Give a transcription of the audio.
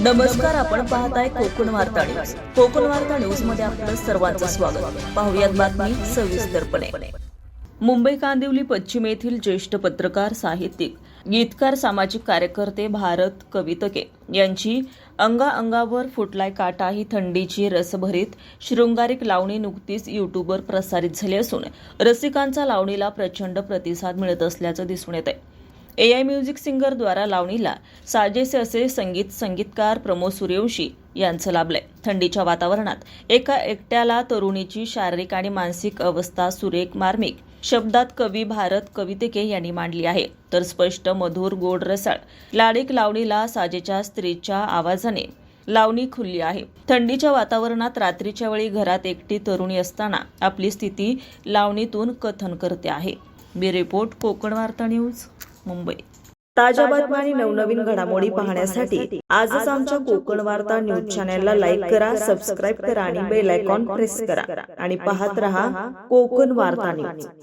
नमस्कार, आपण पाहताय कोकण वार्ता न्यूज. कोकण वार्ता न्यूज मध्ये आपलं सर्वांचं स्वागत. पाहुयात बातमी सविस्तरपणे. मुंबई कांदिवली पश्चिम येथील ज्येष्ठ पत्रकार, साहित्यिक, गीतकार, सामाजिक कार्यकर्ते भारत कवितके यांची अंगावर फुटलाय काटा ही थंडीची रसभरीत शृंगारिक लावणी नुकतीच यूट्यूबवर प्रसारित झाली असून रसिकांचा लावणीला प्रचंड प्रतिसाद मिळत असल्याचं दिसून येत आहे. AI म्युझिक सिंगर द्वारा लावणीला साजेसे असे संगीतकार प्रमोद सूर्यवंशी यांचं लाभलंय. थंडीच्या वातावरणात एका एकट्याला तरुणीची शारीरिक आणि मानसिक अवस्था सुरेख मार्मिक शब्दात कवी भारत कवितके यांनी मांडली आहे. तर स्पष्ट, मधुर, गोड, रसाळ लाडिक लावणीला साजेच्या स्त्रीच्या आवाजाने लावणी खुलली आहे. थंडीच्या वातावरणात रात्रीच्या वेळी घरात एकटी तरुणी असताना आपली स्थिती लावणीतून कथन करते आहे. ब्युरो रिपोर्ट, कोकण वार्ता न्यूज, मुंबई. ताज्या बातम्या आणि नवनवीन घडामोडी पाहण्यासाठी आजच आमच्या कोकण वार्ता न्यूज चॅनलला लाईक करा, सबस्क्राईब करा आणि बेल आयकॉन प्रेस करा आणि पाहत रहा कोकण वार्ता न्यूज.